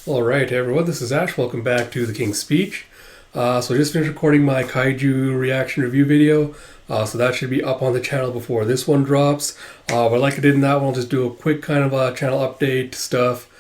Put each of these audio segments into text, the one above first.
Alright, hey everyone, this is Ash. Welcome back to The King's Speech. So I just finished recording my Kaiju reaction review video, so that should be up on the channel before this one drops. But like I did in that one, I'll just do a quick kind of channel update stuff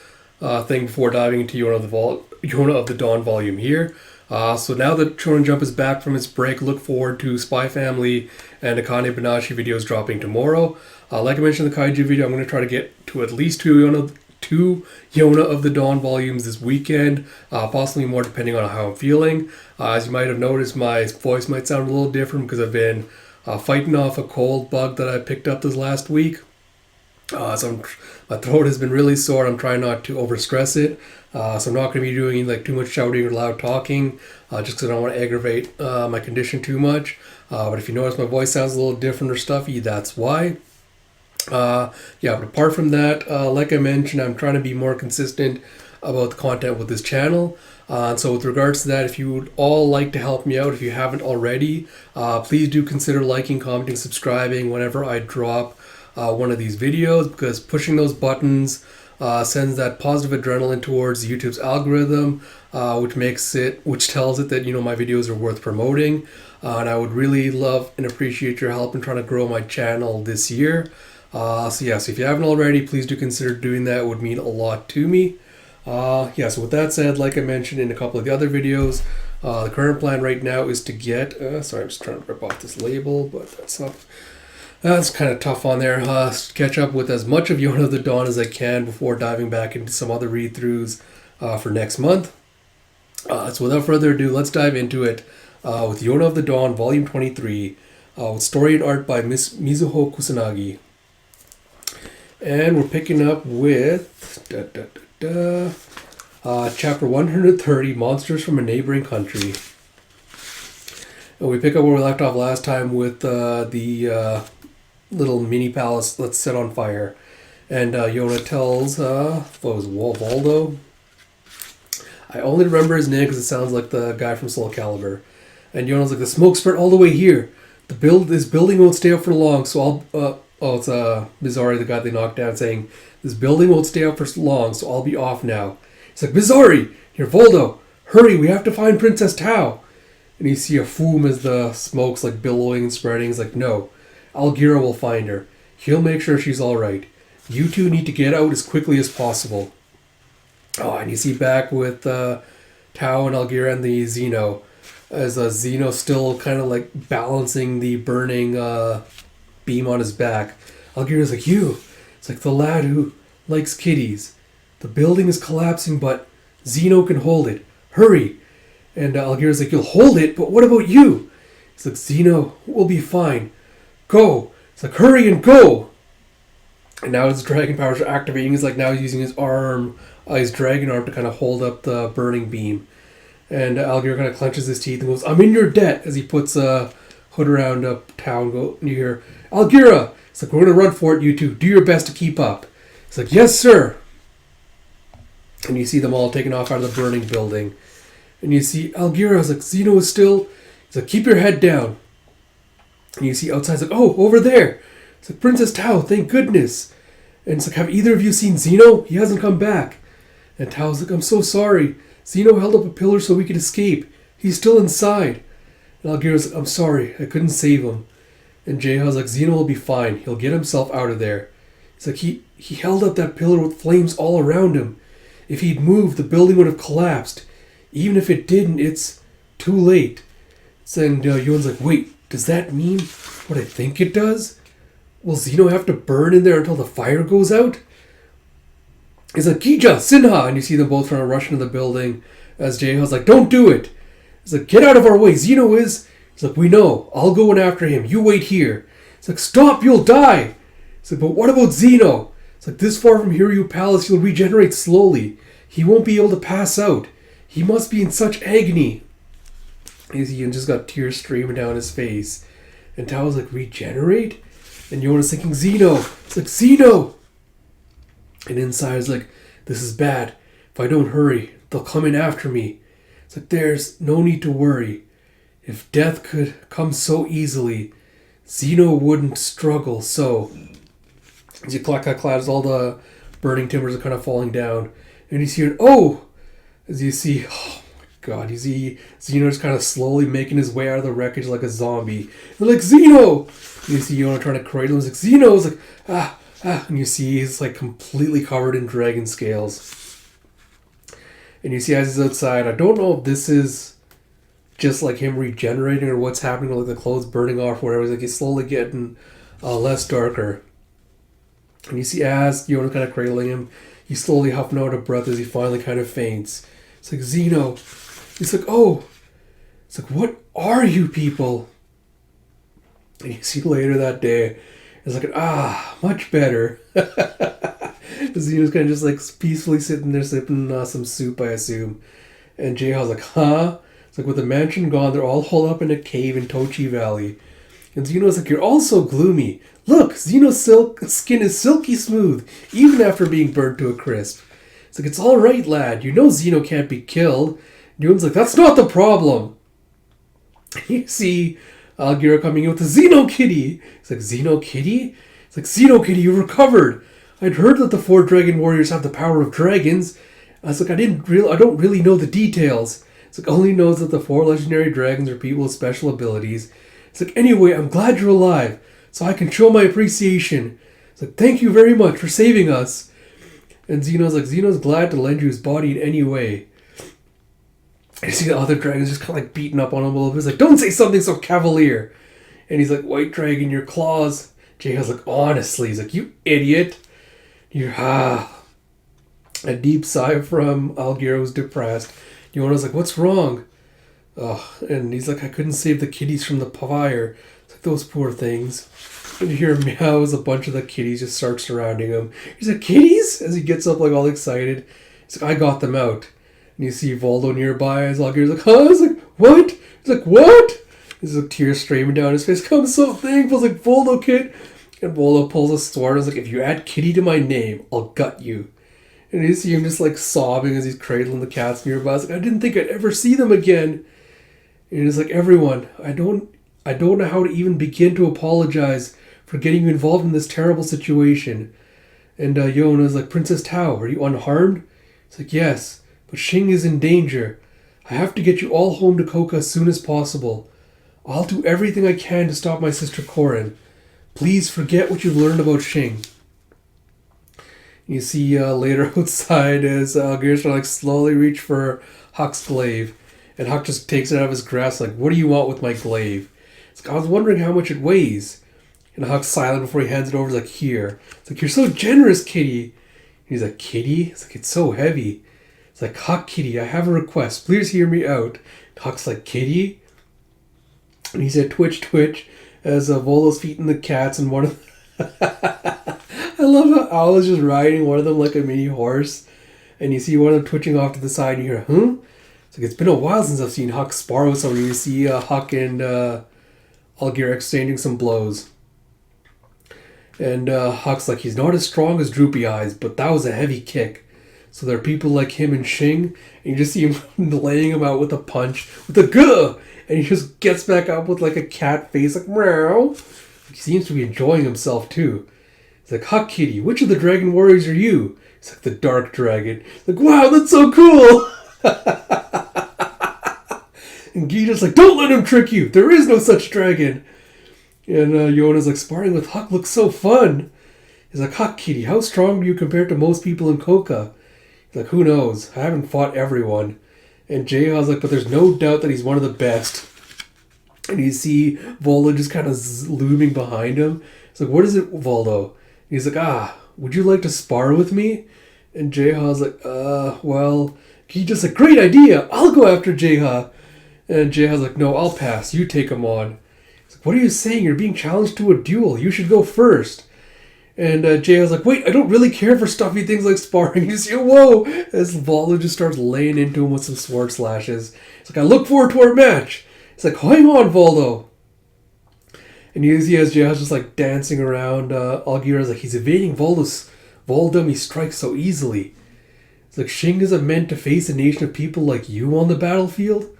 thing before diving into Yona of the Dawn volume here. So now that Shonen Jump is back from its break, look forward to Spy Family and Akane Banashi videos dropping tomorrow. Like I mentioned in the Kaiju video, I'm going to try to get to at least two Yona of the Dawn volumes this weekend, possibly more depending on how I'm feeling. As you might have noticed, my voice might sound a little different because I've been fighting off a cold bug that I picked up this last week. So my throat has been really sore. I'm trying not to overstress it. So I'm not going to be doing like too much shouting or loud talking, just because I don't want to aggravate my condition too much. But if you notice my voice sounds a little different or stuffy, that's why. But apart from that, like I mentioned, I'm trying to be more consistent about the content with this channel. So with regards to that, if you would all like to help me out, if you haven't already, please do consider liking, commenting, subscribing whenever I drop one of these videos, because pushing those buttons sends that positive adrenaline towards YouTube's algorithm, which tells it that my videos are worth promoting. And I would really love and appreciate your help in trying to grow my channel this year. So if you haven't already, please do consider doing that. It would mean a lot to me. So with that said, like I mentioned in a couple of the other videos, the current plan right now is to get, sorry, I'm just trying to rip off this label, but that's kind of tough on there. Catch up with as much of Yona of the Dawn as I can before diving back into some other read-throughs for next month. So without further ado, let's dive into it with Yona of the Dawn, Volume 23, with story and art by Miss Mizuho Kusanagi. And we're picking up with chapter 130, Monsters from a Neighboring Country. And we pick up where we left off last time with the little mini palace that's set on fire. And Yona tells, what was it, Waldo? I only remember his name because it sounds like the guy from Soul Calibur. And Yona's like, the smoke spread all the way here. This building won't stay up for long, so I'll... it's Bizarre, the guy they knocked down, saying, this building won't stay up for long, so I'll be off now. He's like, Bizarre! Here, Voldo! Hurry, we have to find Princess Tao! And you see a foom as the smoke's like billowing and spreading. He's like, no, Algira will find her. He'll make sure she's alright. You two need to get out as quickly as possible. And you see back with Tao and Algira and the Xeno, as Xeno's still kind of like balancing the burning beam on his back. Algira's like, it's like the lad who likes kitties. The building is collapsing, but Xeno can hold it. Hurry! And Algira's like, you'll hold it, but what about you? He's like, Xeno will be fine. Go! It's like, hurry and go! And now his dragon powers are activating. He's like now using his arm, his dragon arm, to kind of hold up the burning beam. And Algira kind of clenches his teeth and goes, I'm in your debt, as he puts a hood around Tao and go, and you hear, Algira! It's like, we're going to run for it, you two. Do your best to keep up. It's like, yes, sir! And you see them all taking off out of the burning building. And you see Algira is like, Xeno is still... He's like, keep your head down. And you see outside, it's like, oh, over there! It's like, Princess Tao, thank goodness! And it's like, have either of you seen Xeno? He hasn't come back. And Tao's like, I'm so sorry. Xeno held up a pillar so we could escape. He's still inside. And Algira's like, I'm sorry, I couldn't save him. And Jaeha's like, Xeno will be fine. He'll get himself out of there. It's like, he held up that pillar with flames all around him. If he'd moved, the building would have collapsed. Even if it didn't, it's too late. And Yuan's like, wait, does that mean what I think it does? Will Xeno have to burn in there until the fire goes out? He's like, Kija, Sinha! And you see them both trying to rush into the building as Jaeha's like, don't do it! He's like, get out of our way, Xeno is... He's like, we know. I'll go in after him. You wait here. He's like, stop, you'll die. He's like, but what about Xeno? It's like, this far from Hiryu Palace, he'll regenerate slowly. He won't be able to pass out. He must be in such agony. He just got tears streaming down his face. And Tao's like, regenerate? And Yona's thinking, Xeno. It's like, Xeno! And inside is like, this is bad. If I don't hurry, they'll come in after me. It's like, there's no need to worry. If death could come so easily, Xeno wouldn't struggle so. As you clack, clack, clack, as all the burning timbers are kind of falling down. And you see, oh, As you see, oh my god, you see Xeno's kind of slowly making his way out of the wreckage like a zombie. They're like, Xeno! And you see Yona trying to cradle him. He's like, Xeno! He's like, and you see he's like completely covered in dragon scales. And you see as he's outside, I don't know if this is just like him regenerating or what's happening, like the clothes burning off, whatever. He's like he's slowly getting less darker. And you see as Yona kind of cradling him, he's slowly huffing out of breath as he finally kind of faints. It's like, Xeno. He's like, oh. It's like, what are you people? And you see later that day, it's like, much better. Xeno's kind of just like peacefully sitting there sipping some soup, I assume. And J-Haw's like, huh? It's like, with the mansion gone, they're all holed up in a cave in Tochi Valley. And Xeno's like, you're all so gloomy. Look, Xeno's skin is silky smooth, even after being burnt to a crisp. It's like, it's all right, lad. You know Xeno can't be killed. And Yona's like, that's not the problem. You see Algira coming in with the Xeno Kitty. It's like, Xeno Kitty? It's like, Xeno Kitty, you recovered. I'd heard that the 4 dragon warriors have the power of dragons. I was like, I don't really know the details. It's like, only knows that the 4 legendary dragons are people with special abilities. It's like, anyway, I'm glad you're alive, so I can show my appreciation. It's like, thank you very much for saving us. And Xeno's like, Xeno's glad to lend you his body in any way. And you see the other dragons just kind of like beating up on him a little bit. He's like, don't say something so cavalier. And he's like, white dragon, your claws. J-Haw's like, honestly. He's like, you idiot. You're, A deep sigh from Algira, who's depressed. Yona's like, what's wrong? And he's like, I couldn't save the kitties from the fire. It's like, those poor things. And you hear him meow as a bunch of the kitties just start surrounding him. He's like, kitties? As he gets up like all excited. He's like, I got them out. And you see Voldo nearby as Algira's like, huh? He's like, what? He's like, what? There's like tears streaming down his face. I'm so thankful. It's like, Voldo, kid. And Voldo pulls a sword and is like, if you add kitty to my name, I'll gut you. And you see him just like sobbing as he's cradling the cats nearby. He's like, I didn't think I'd ever see them again. And he's like, everyone, I don't know how to even begin to apologize for getting you involved in this terrible situation. And Yona's like, Princess Tao, are you unharmed? It's like, yes, but Xing is in danger. I have to get you all home to Koka as soon as possible. I'll do everything I can to stop my sister Korin. Please forget what you've learned about Xing. You see later outside as Algira's trying to like slowly reach for Huck's glaive. And Huck just takes it out of his grasp like, what do you want with my glaive? It's like, I was wondering how much it weighs. And Huck's silent before he hands it over. He's like, here. It's like, you're so generous, kitty. And he's like, kitty? It's like, it's so heavy. It's like, Huck, kitty, I have a request. Please hear me out. And Huck's like, kitty? And he said, twitch, twitch, as Volo's feeding the cats and one of I love how Owl is just riding one of them like a mini horse. And you see one of them twitching off to the side and you hear, It's like, it's been a while since I've seen Huck spar with someone. You see Huck and Algira exchanging some blows. And Huck's like, he's not as strong as Droopy Eyes, but that was a heavy kick. So there are people like him and Xing, and you just see him laying him out with a punch, with a guh! And he just gets back up with like a cat face, like, meow. He seems to be enjoying himself too. He's like, Huck Kitty, which of the dragon warriors are you? He's like, the dark dragon. He's like, wow, that's so cool! And Gita's like, don't let him trick you! There is no such dragon! And Yona's like, sparring with Huck looks so fun! He's like, Huck Kitty, how strong do you compare to most people in Koka? He's like, who knows? I haven't fought everyone. And J-Haw's like, but there's no doubt that he's one of the best. And you see Voldo just kind of looming behind him. He's like, what is it, Voldo? And he's like, would you like to spar with me? And J-Haw's like, well... He just like, great idea! I'll go after J-Haw! And J-Haw's like, no, I'll pass. You take him on. He's like, what are you saying? You're being challenged to a duel. You should go first. And J-Haw's like, wait, I don't really care for stuffy things like sparring. You see, whoa! As Voldo just starts laying into him with some sword slashes. He's like, I look forward to our match! He's like, hang on, Voldo! And you see as J-Haw's just like dancing around, Algira's like, he's evading Voldum, he strikes so easily. It's like, Xing isn't meant to face a nation of people like you on the battlefield?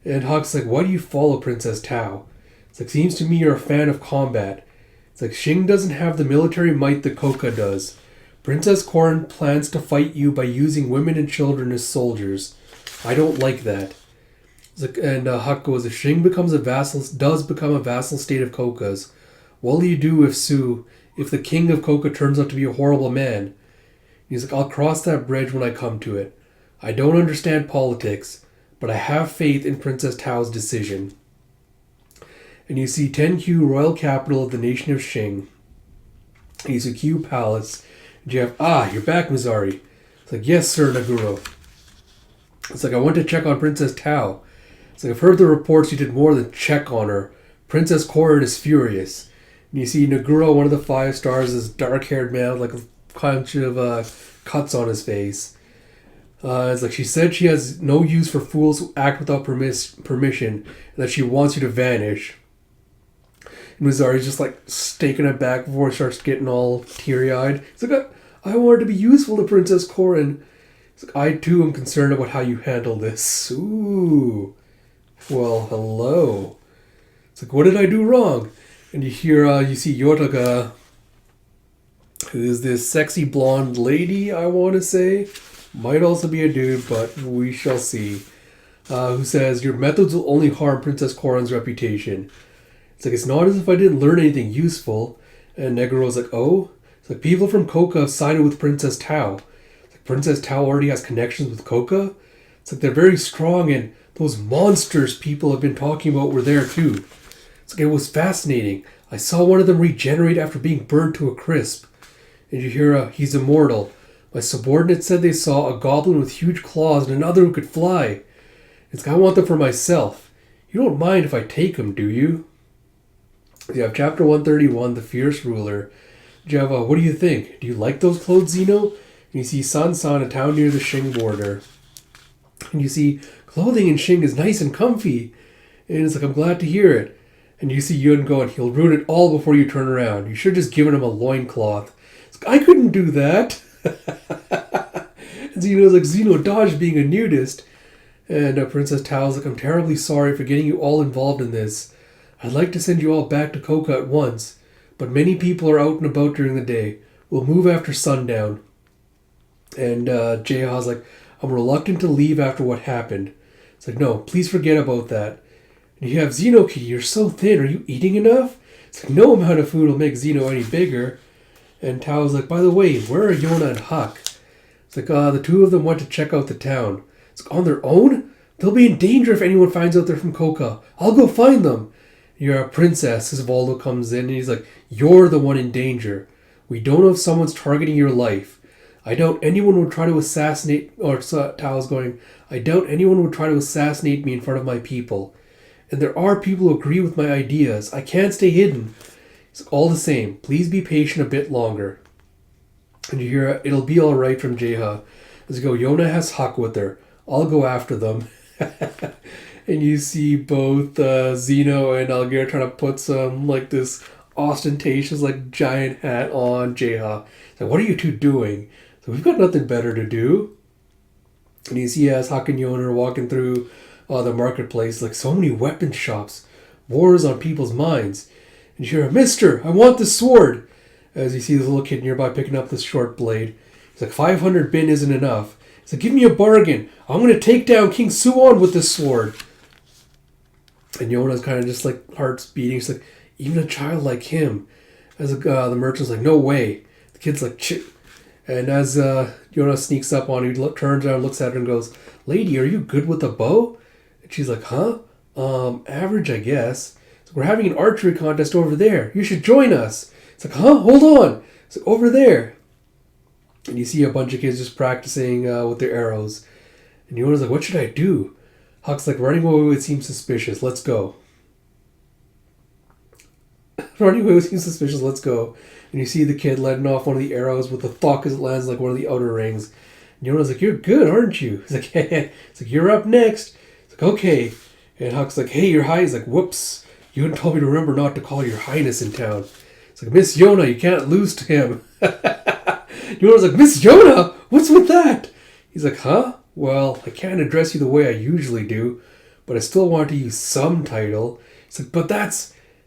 And Huck's like, why do you follow Princess Tao? It's like, seems to me you're a fan of combat. It's like, Xing doesn't have the military might that Koka does. Princess Corrin plans to fight you by using women and children as soldiers. I don't like that. And Huck goes, if Shing does become a vassal state of Koka's, what will you do if the king of Koka turns out to be a horrible man? He's like, I'll cross that bridge when I come to it. I don't understand politics, but I have faith in Princess Tao's decision. And you see Tenku, royal capital of the nation of Shing. And you see Q Palace. And you have, you're back, Mizari. It's like, yes, sir, Naguro. It's like, I went to check on Princess Tao. It's like, I've heard the reports you did more than check on her. Princess Corrin is furious. And you see Naguro, one of the 5 stars, this dark-haired man with like a bunch of cuts on his face. It's like, she said she has no use for fools who act without permission, and that she wants you to vanish. And Mizari's just like staking it back before he starts getting all teary-eyed. It's like, I wanted to be useful to Princess Corrin. It's like, I too am concerned about how you handle this. Ooh. Well, hello. It's like, what did I do wrong? And you see Yotaga, who is this sexy blonde lady, I want to say. Might also be a dude, but we shall see. Who says, your methods will only harm Princess Corrin's reputation. It's like, it's not as if I didn't learn anything useful. And Neguro's like, oh? It's like, people from Koka have sided with Princess Tao. It's like, Princess Tao already has connections with Koka? It's like, they're very strong, and those monsters people have been talking about were there too. It's like, it was fascinating. I saw one of them regenerate after being burned to a crisp. And you hear, he's immortal. My subordinate said they saw a goblin with huge claws and another who could fly. It's like, I want them for myself. You don't mind if I take them, do you? You have Chapter 131, The Fierce Ruler. You have, what do you think? Do you like those clothes, Zeno? And you see San, a town near the Shing border. And you see, clothing in Shing is nice and comfy. And it's like, I'm glad to hear it. And you see Yun going, he'll ruin it all before you turn around. You should have just given him a loincloth. It's like, I couldn't do that. And Zeno's like, Zeno dodged being a nudist. And Princess Tao's like, I'm terribly sorry for getting you all involved in this. I'd like to send you all back to Koka at once, but many people are out and about during the day. We'll move after sundown. And Jeha's like, I'm reluctant to leave after what happened. It's like, no, please forget about that. And you have Zenoki, you're so thin, are you eating enough? It's like, no amount of food will make Zeno any bigger. And Tao's like, by the way, where are Yona and Huck? It's like, the 2 of them went to check out the town. It's like, on their own? They'll be in danger if anyone finds out they're from Koka. I'll go find them. You're a princess, as Valdo comes in, and he's like, you're the one in danger. We don't know if someone's targeting your life. I doubt anyone would try to assassinate, Tao's going, I doubt anyone would try to assassinate me in front of my people. And there are people who agree with my ideas. I can't stay hidden. It's all the same. Please be patient a bit longer. And you hear, it'll be alright from Jeha. As you go, Yona has Huck with her. I'll go after them. And you see both Zeno and Algir trying to put some, like, this ostentatious, like, giant hat on Jeha. Like, what are you 2 doing? So we've got nothing better to do. And you see as Huck and Yona are walking through the marketplace, like, so many weapon shops. Wars on people's minds. And you hear, Mister, I want this sword. As you see this little kid nearby picking up this short blade. He's like, 500 bin isn't enough. He's like, give me a bargain. I'm going to take down King Suwon with this sword. And Yona's kind of just like heart's beating. She's like, even a child like him. As the merchant's like, no way. The kid's like, chit. And as Yona sneaks up on her, he turns around, looks at her and goes, lady, are you good with a bow? And she's like, huh? Average, I guess. So we're having an archery contest over there. You should join us. It's like, huh? Hold on. It's like, over there. And you see a bunch of kids just practicing with their arrows. And Yona's like, what should I do? Huck's like, running away would seem suspicious. Let's go. Running away would seem suspicious. Let's go. And you see the kid letting off one of the arrows with the thunk as it lands like one of the outer rings. And Yona's like, you're good, aren't you? He's like, hey. It's like, you're up next. It's like, okay. And Huck's like, hey, your high. He's like, whoops. You told me to remember not to call your highness in town. It's like, Miss Yona, you can't lose to him. Yona's like, Miss Yona? What's with that? He's like, huh? Well, I can't address you the way I usually do, but I still want to use some title. He's like, but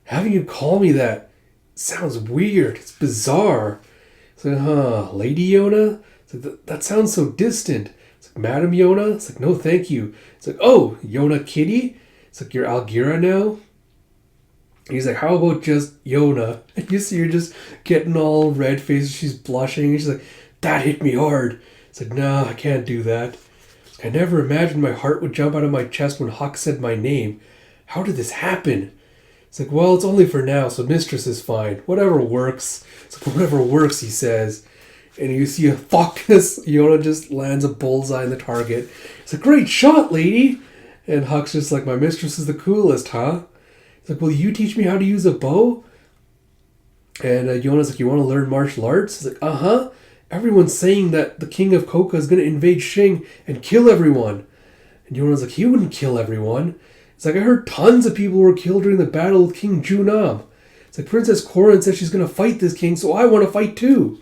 having you call me that sounds weird. It's bizarre. It's like, huh, Lady Yona? It's like, that sounds so distant. It's like, Madam Yona? It's like, no, thank you. It's like, oh, Yona Kitty? It's like, you're Algira now? And he's like, how about just Yona? And you see her just getting all red faced. She's blushing. And she's like, that hit me hard. It's like, no, I can't do that. It's like, I never imagined my heart would jump out of my chest when Huck said my name. How did this happen? It's like, well, it's only for now, so Mistress is fine. Whatever works. It's like, whatever works, he says. And you see a fuckus. Yona just lands a bullseye in the target. It's a great shot, lady. And Huck's just like, my mistress is the coolest, huh? He's like, will you teach me how to use a bow? And Yona's like, you want to learn martial arts? He's like, uh-huh. Everyone's saying that the king of Coca is going to invade Xing and kill everyone. And Yona's like, he wouldn't kill everyone. It's like, I heard tons of people were killed during the battle with King Junam. It's like, Princess Corin says she's going to fight this king, so I want to fight too.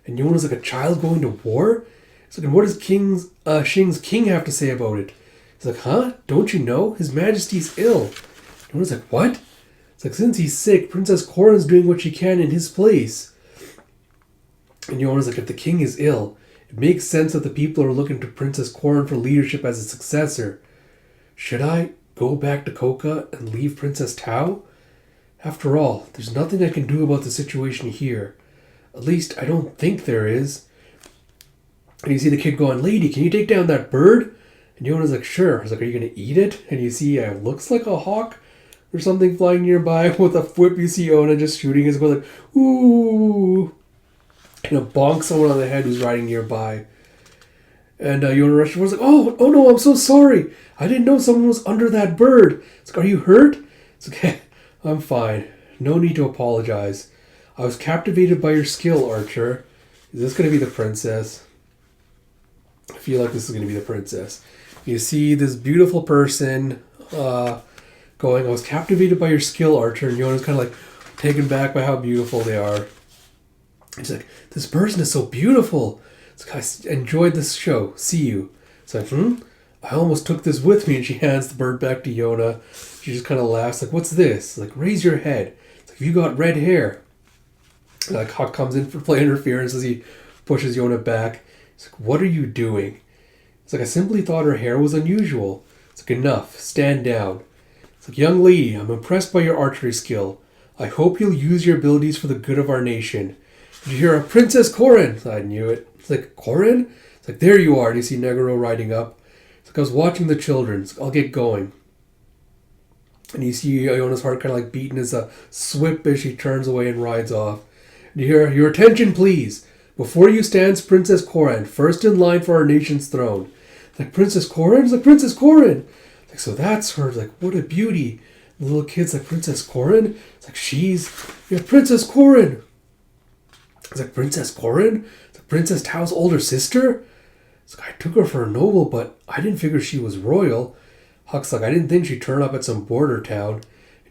And Yona's like, a child going to war? It's like, and what does Xing's king have to say about it? He's like, huh? Don't you know? His Majesty's ill. Yona's like, what? It's like, since he's sick, Princess Corin's doing what she can in his place. And Yona's like, if the king is ill, it makes sense that the people are looking to Princess Corin for leadership as a successor. Should I go back to Coca and leave Princess Tao? After all, there's nothing I can do about the situation here. At least, I don't think there is. And you see the kid going, lady, can you take down that bird? And Yona's like, sure. I was like, are you going to eat it? And you see, it looks like a hawk or something flying nearby with a whip. You see Yona just shooting his going like, ooh. And it bonks someone on the head who's riding nearby. And Yona rushes forward, like, oh no, I'm so sorry. I didn't know someone was under that bird. It's like, are you hurt? It's okay, I'm fine. No need to apologize. I was captivated by your skill, Archer. Is this going to be the princess? I feel like this is going to be the princess. You see this beautiful person going, I was captivated by your skill, Archer. And Yona's kind of like taken back by how beautiful they are. He's like, this person is so beautiful. It's like, I enjoyed this show. See you. It's like, I almost took this with me. And she hands the bird back to Yona. She just kind of laughs. Like, what's this? Like, raise your head. It's like, you got red hair. And like, Huck comes in for play interference as he pushes Yona back. He's like, what are you doing? It's like, I simply thought her hair was unusual. It's like, enough. Stand down. It's like, young lady, I'm impressed by your archery skill. I hope you'll use your abilities for the good of our nation. Did you hear a Princess Corin? I knew it. It's like, Corin? It's like, there you are. And you see Negoro riding up. It's like, I was watching the children. It's like, I'll get going. And you see Iona's heart kind of like beating as a swip as she turns away and rides off. And you hear, your attention, please. Before you stands Princess Corin, first in line for our nation's throne. It's like, Princess Corin? It's like, Princess Corin! It's like, so that's her. It's like, what a beauty. The little kid's like, Princess Corin? It's like, you're Princess Corin! It's like, Princess Corin? It's like, Princess Tao's older sister? It's like, I took her for a noble, but I didn't figure she was royal. Huck's like, I didn't think she'd turn up at some border town.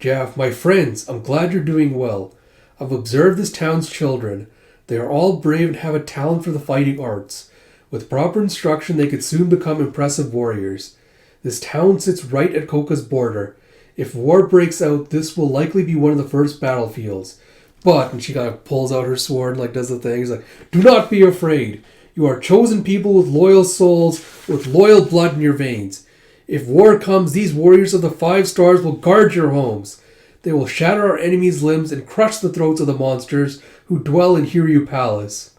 Jeff, my friends, I'm glad you're doing well. I've observed this town's children. They are all brave and have a talent for the fighting arts. With proper instruction, they could soon become impressive warriors. This town sits right at Coca's border. If war breaks out, this will likely be one of the first battlefields. But, and she kind of pulls out her sword and like does the thing. He's like, do not be afraid. You are chosen people with loyal souls, with loyal blood in your veins. If war comes, these warriors of the 5 stars will guard your homes. They will shatter our enemies' limbs and crush the throats of the monsters who dwell in Hiryu Palace.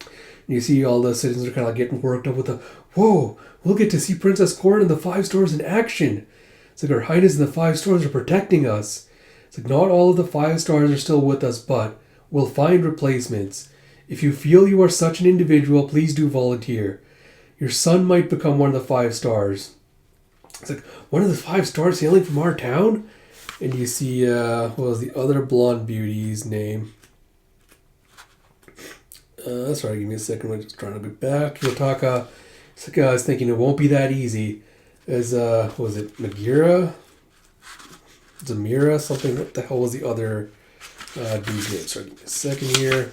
And you see all the citizens are kind of like getting worked up with the, whoa, we'll get to see Princess Corin and the 5 stars in action. It's like Her Highness and the 5 stars are protecting us. It's like, not all of the 5 stars are still with us, but we'll find replacements. If you feel you are such an individual, please do volunteer. Your son might become one of the 5 stars. It's like, one of the 5 stars hailing from our town? And you see, what was the other blonde beauty's name? Sorry, give me a second. I'm just trying to get back. Yotaka. It's like, I was thinking it won't be that easy. As, what was it, Magira? Zamira? Something. What the hell was the other dude's name? Sorry, give me a second here.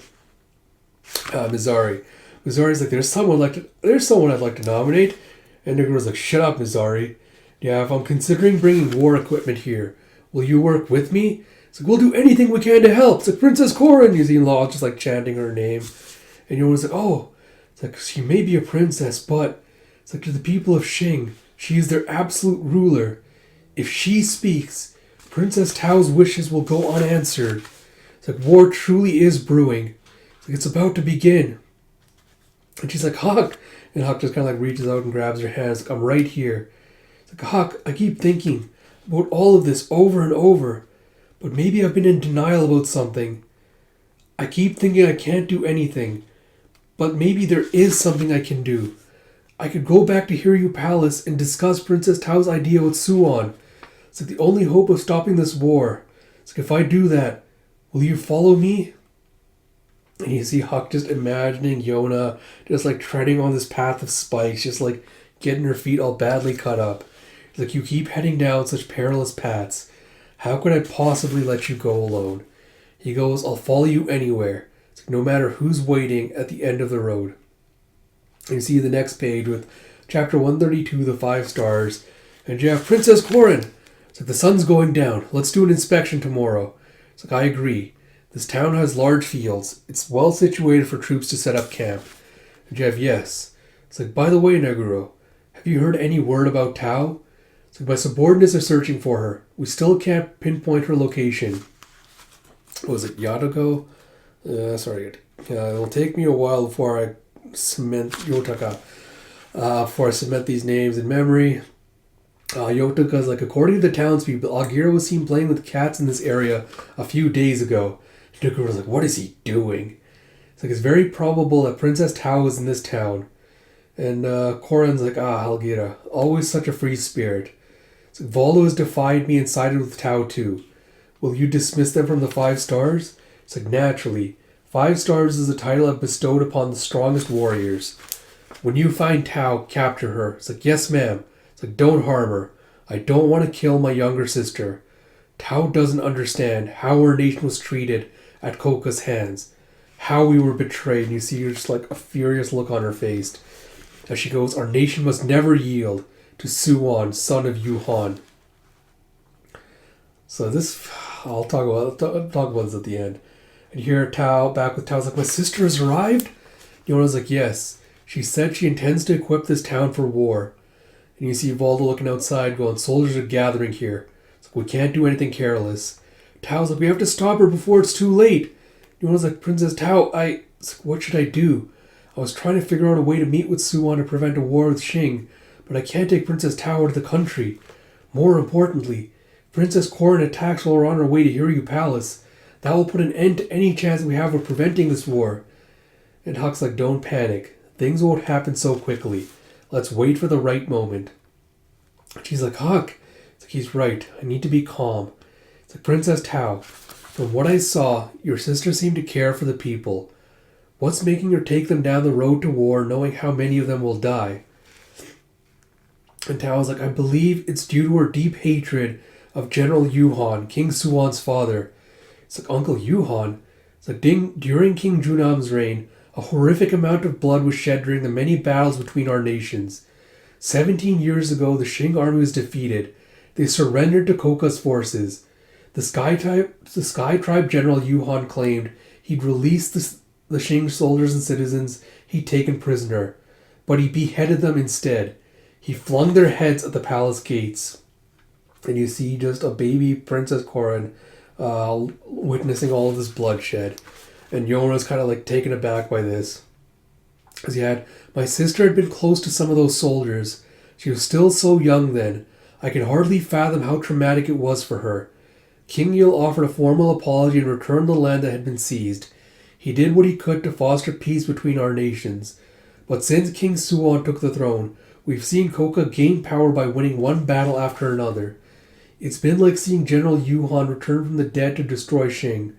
Mizari. Mizari's like, there's someone I'd like to nominate. And Nigoro's like, shut up, Mizari. Yeah, if I'm considering bringing war equipment here, will you work with me? It's like, we'll do anything we can to help. It's like, Princess Corin. You see Law just like chanting her name. And Yona's like, oh, it's like, she may be a princess, but it's like, to the people of Xing, she is their absolute ruler. If she speaks, Princess Tao's wishes will go unanswered. It's like, war truly is brewing. It's like, it's about to begin. And she's like, Huck. And Huck just kind of like reaches out and grabs her hands. Like, I'm right here. It's like, Huck, I keep thinking about all of this over and over. But maybe I've been in denial about something. I keep thinking I can't do anything. But maybe there is something I can do. I could go back to Hiryu Palace and discuss Princess Tao's idea with Suan. It's like the only hope of stopping this war. It's like, if I do that, will you follow me? And you see Huck just imagining Yona just like treading on this path of spikes, just like getting her feet all badly cut up. It's like, you keep heading down such perilous paths. How could I possibly let you go alone? He goes, I'll follow you anywhere. It's like, no matter who's waiting at the end of the road. And you see the next page with chapter 132, the 5 stars. And you have Princess Corin. It's like, the sun's going down. Let's do an inspection tomorrow. It's like, I agree. This town has large fields. It's well situated for troops to set up camp. And you have yes. It's like, by the way, Neguro, have you heard any word about Tao? It's like, my subordinates are searching for her. We still can't pinpoint her location. What was it, Yatoko? Sorry. It'll take me a while before I cement Yotaka. Before I cement these names in memory. Yotaka's like, according to the townspeople, Agira was seen playing with cats in this area a few days ago. Neguro was like, what is he doing? It's like, it's very probable that Princess Tao is in this town. And Corin's like, Algira, always such a free spirit. It's like, Voldo has defied me and sided with Tao too. Will you dismiss them from the 5 stars? It's like, naturally. 5 stars is a title I've bestowed upon the strongest warriors. When you find Tao, capture her. It's like, yes, ma'am. It's like, don't harm her. I don't want to kill my younger sister. Tao doesn't understand how our nation was treated at Koka's hands. How we were betrayed. And you see just like a furious look on her face. As she goes, our nation must never yield to Suan, son of Yuhan. So this, I'll talk about this at the end. And here Tao, back with Tao's like, my sister has arrived? Yona's like, yes. She said she intends to equip this town for war. And you see Voldo looking outside going, soldiers are gathering here. It's like, we can't do anything careless. Tao's like, we have to stop her before it's too late. Yona's like, Princess Tao, it's like, what should I do? I was trying to figure out a way to meet with Suan to prevent a war with Xing, but I can't take Princess Tao out of the country. More importantly, Princess Corin attacks while we're on our way to Hiryu Palace. That will put an end to any chance we have of preventing this war. And Huck's like, don't panic. Things won't happen so quickly. Let's wait for the right moment. And she's like, Huck. It's like, he's right. I need to be calm. It's like, Princess Tao, from what I saw, your sister seemed to care for the people. What's making her take them down the road to war, knowing how many of them will die? And Tao's like, I believe it's due to her deep hatred of General Yuhan, King Suwan's father. It's like, Uncle Yuhan? It's like, during King Junam's reign, a horrific amount of blood was shed during the many battles between our nations. 17 years ago, the Xing army was defeated. They surrendered to Koka's forces. The Sky Tribe General Yuhan claimed he'd released the Xing soldiers and citizens he'd taken prisoner, but he beheaded them instead. He flung their heads at the palace gates. And you see just a baby Princess Corin witnessing all of this bloodshed. And Yona's kind of like taken aback by this. As my sister had been close to some of those soldiers. She was still so young then. I can hardly fathom how traumatic it was for her. King Yil offered a formal apology and returned the land that had been seized. He did what he could to foster peace between our nations. But since King Suan took the throne, we've seen Koka gain power by winning one battle after another. It's been like seeing General Yuhan return from the dead to destroy Xing.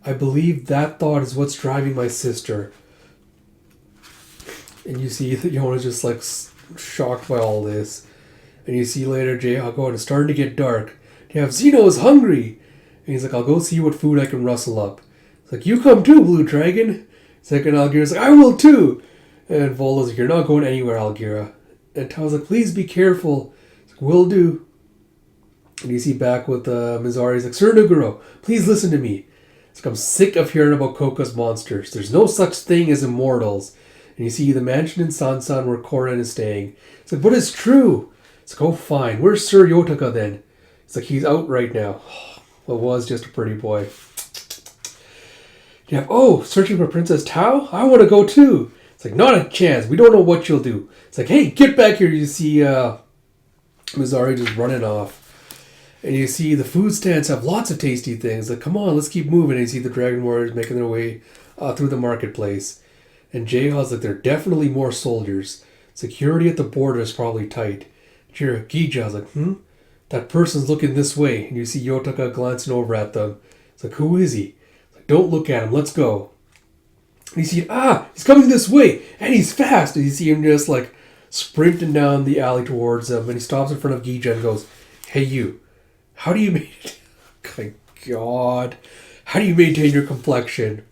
I believe that thought is what's driving my sister. And you see that Yona's just like shocked by all this. And you see later Jayhawk, and it's starting to get dark. You have Zeno is hungry. And he's like, I'll go see what food I can rustle up. It's like, you come too, Blue Dragon. Second Algira's like, I will too. And Voldo's like, you're not going anywhere, Algira. And Tao's like, please be careful. It's like, will do. And you see back with Mizari, he's like, Sir Nuguro, please listen to me. It's like, I'm sick of hearing about Koka's monsters. There's no such thing as immortals. And you see the mansion in Sansan where Koran is staying. It's like, but it's true. It's like, oh, fine. Where's Sir Yotaka then? It's like, he's out right now. Well, was just a pretty boy. You have, oh, searching for Princess Tao? I want to go too. It's like, not a chance. We don't know what you'll do. It's like, hey, get back here. You see Mizari just running off. And you see the food stands have lots of tasty things. Like, come on, let's keep moving. And you see the Dragon Warriors making their way through the marketplace. And Jayha's like, there are definitely more soldiers. Security at the border is probably tight. Gija's like, that person's looking this way. And you see Yotaka glancing over at them. It's like, who is he? It's like, don't look at him, let's go. And you see, he's coming this way. And he's fast. And you see him just like sprinting down the alley towards them. And he stops in front of Gija and goes, hey, you. How do you maintain... My God. How do you maintain your complexion?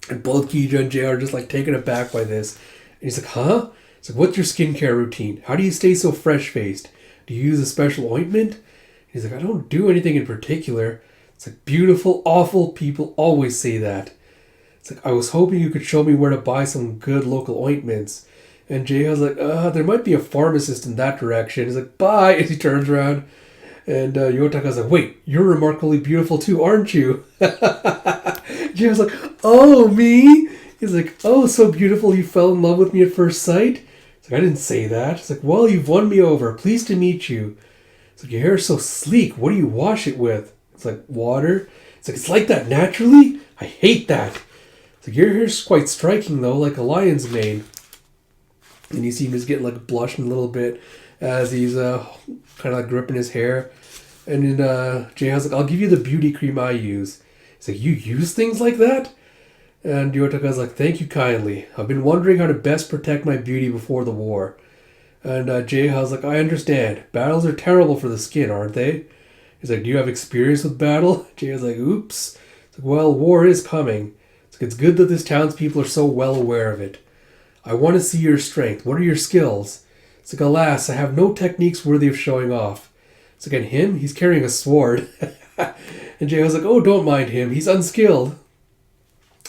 And both Gija and Jay are just like taken aback by this. And he's like, huh? It's like, what's your skincare routine? How do you stay so fresh-faced? Do you use a special ointment? And he's like, I don't do anything in particular. It's like, beautiful, awful people always say that. It's like, I was hoping you could show me where to buy some good local ointments. And Jayha's like, there might be a pharmacist in that direction. He's like, bye. As he turns around. And Yotaka's like, wait, you're remarkably beautiful too, aren't you? Jayha's like, oh, me? He's like, oh, so beautiful you fell in love with me at first sight? It's like, I didn't say that. It's like, well, you've won me over. Pleased to meet you. It's like, your hair is so sleek. What do you wash it with? It's like, water. It's like that naturally? I hate that. It's like, your hair's quite striking, though, like a lion's mane. And you see him just getting like blushing a little bit as he's kind of like gripping his hair. And then Jayha's like, I'll give you the beauty cream I use. He's like, you use things like that? And Yotaka's like, thank you kindly. I've been wondering how to best protect my beauty before the war. And Jayha's like, I understand. Battles are terrible for the skin, aren't they? He's like, do you have experience with battle? Jayha's like, oops. It's like, well, war is coming. It's good that this townspeople are so well aware of it. I want to see your strength. What are your skills? It's like, alas, I have no techniques worthy of showing off. It's like, and him, he's carrying a sword. And Jayha's like, oh, don't mind him. He's unskilled.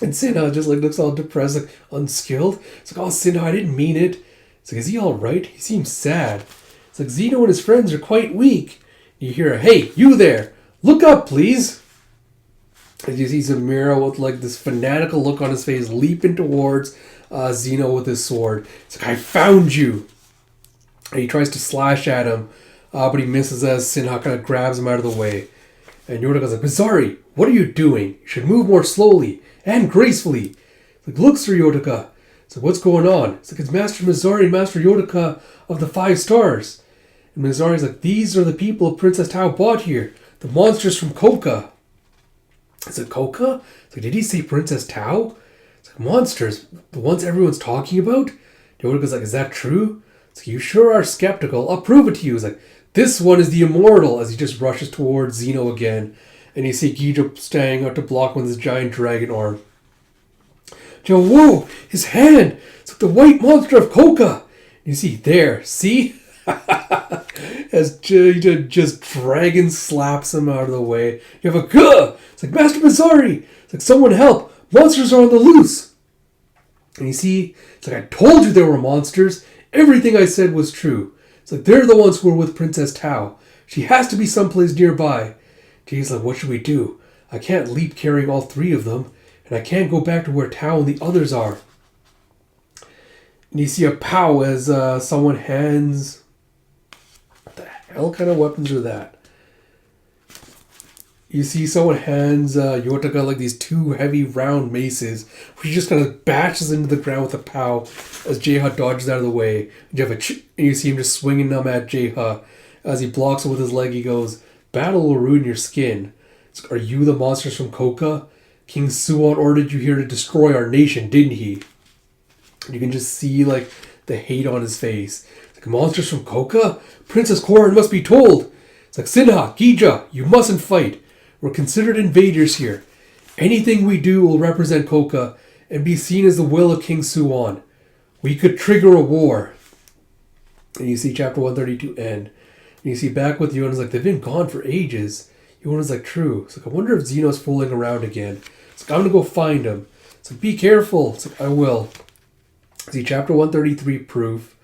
And Sinha just like looks all depressed, like, unskilled? It's like, oh, Sinha, I didn't mean it. It's like, is he all right? He seems sad. It's like, Zeno and his friends are quite weak. You hear a, hey, you there. Look up, please. And you see Zamiro with like this fanatical look on his face leaping towards Zeno with his sword. It's like, I found you. And he tries to slash at him, but he misses as Sinha kind of grabs him out of the way. And Yotaka's like, Mizari, what are you doing? You should move more slowly and gracefully. It's like, look, Sir Yotaka. It's like, what's going on? It's like, it's Master Mizari and Master Yotaka of the 5 stars. And Mizari's like, these are the people Princess Tao brought here. The monsters from Koka. It's like, Koka? It's like, did he say Princess Tao? It's like, monsters? The ones everyone's talking about? Yotaka's like, is that true? It's like, you sure are skeptical. I'll prove it to you. It's like, this one is the immortal, as he just rushes towards Zeno again. And you see Gija standing out to block with his giant dragon arm. Joe, whoa! His hand! It's like the white monster of Koka! And you see, there, see? As Gija just dragon slaps him out of the way. You have a gah! It's like, Master Mizari! It's like, someone help! Monsters are on the loose! And you see, it's like, I told you there were monsters! Everything I said was true. It's like, they're the ones who are with Princess Tao. She has to be someplace nearby. He's like, what should we do? I can't leap carrying all 3 of them. And I can't go back to where Tao and the others are. And you see a pow as someone hands... What the hell kind of weapons are that? You see someone hands Yotaka like these 2 heavy round maces. He just kind of bashes into the ground with a pow as Jayha dodges out of the way. And you see him just swinging them at Jayha. As he blocks it with his leg, he goes, battle will ruin your skin. Are you the monsters from Koka? King Suwon ordered you here to destroy our nation, didn't he? And you can just see like the hate on his face. It's like, monsters from Koka? Princess Korin must be told. It's like, Sinha, Gija, you mustn't fight. We're considered invaders here. Anything we do will represent Koka and be seen as the will of King Suwon. We could trigger a war. And you see chapter 132 end. And you see back with Yona's like, they've been gone for ages. Yona's like, true. It's like, I wonder if Zeno's fooling around again. It's like, I'm gonna go find him. It's like, be careful. It's like, I will. See, chapter 133 proof.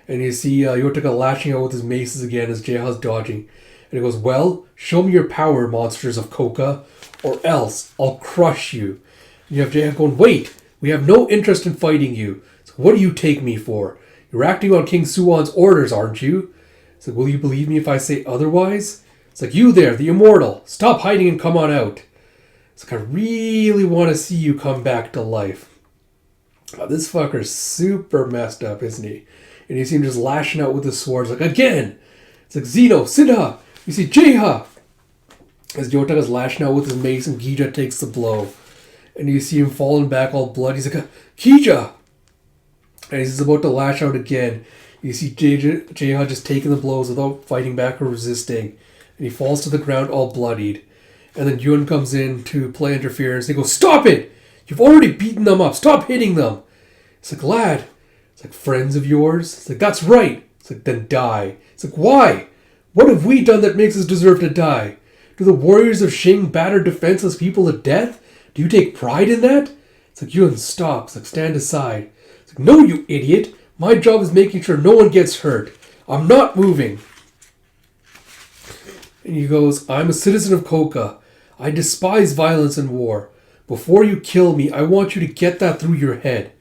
And you see Yotaka lashing out with his maces again as Jeha's dodging. And he goes, well, show me your power, monsters of Koka, or else I'll crush you. And you have Jeha going, wait, we have no interest in fighting you. So what do you take me for? You're acting on King Suwon's orders, aren't you? It's like, will you believe me if I say otherwise? It's like, you there, the immortal, stop hiding and come on out. It's like, I really want to see you come back to life. Oh, this fucker's super messed up, isn't he? And you see him just lashing out with his swords, like, again! It's like, Zeno, Sinha! You see Jeha! As Yotaka's lashing out with his mace and Gija takes the blow. And you see him falling back all bloody. He's like, Gija! And he's about to lash out again. You see Jeha just taking the blows without fighting back or resisting. And he falls to the ground all bloodied. And then Yun comes in to play interference. They go, stop it! You've already beaten them up. Stop hitting them. It's like, lad. It's like, friends of yours? It's like, that's right. It's like, then die. It's like, why? What have we done that makes us deserve to die? Do the warriors of Shing batter defenseless people to death? Do you take pride in that? It's like, Yun, stop. It's like, stand aside. It's like, no, you idiot. My job is making sure no one gets hurt. I'm not moving. And he goes, I'm a citizen of Koka. I despise violence and war. Before you kill me, I want you to get that through your head.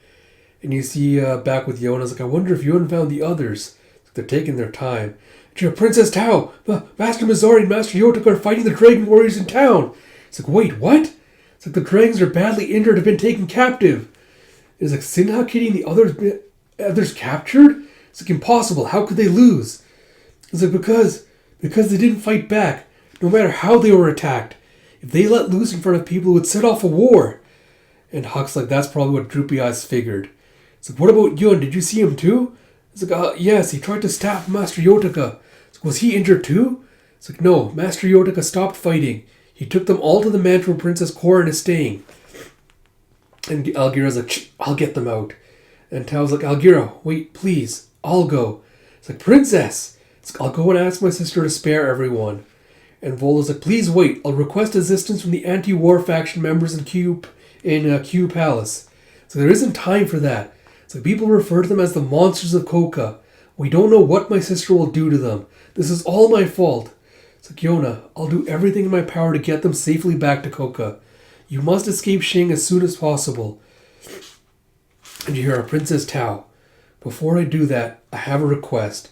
And you see back with Yona's like, I wonder if Yun found the others. They're taking their time. Princess Tao, Master Mizori and Master Yotaka are fighting the dragon warriors in town. It's like, wait, what? It's like, the dragons are badly injured, have been taken captive. It's like, Sinha getting the others captured? It's like, impossible. How could they lose? It's like, because they didn't fight back, no matter how they were attacked. If they let loose in front of people, it would set off a war. And Huck's like, that's probably what Droopy Eyes figured. It's like, what about Yun? Did you see him too? It's like, yes, he tried to stab Master Yotaka. It's like, was he injured too? It's like, no, Master Yotaka stopped fighting. He took them all to the mansion where Princess Korin is staying. And Algira's like, I'll get them out. And Tao's like, Algira, wait, please, I'll go. It's like, Princess! It's like, I'll go and ask my sister to spare everyone. And Vola's like, please wait, I'll request assistance from the anti-war faction members in Q Palace. So there isn't time for that. So people refer to them as the monsters of Koka. We don't know what my sister will do to them. This is all my fault. It's like, Yona, I'll do everything in my power to get them safely back to Koka. You must escape Shing as soon as possible. And you hear Princess Tao. Before I do that, I have a request.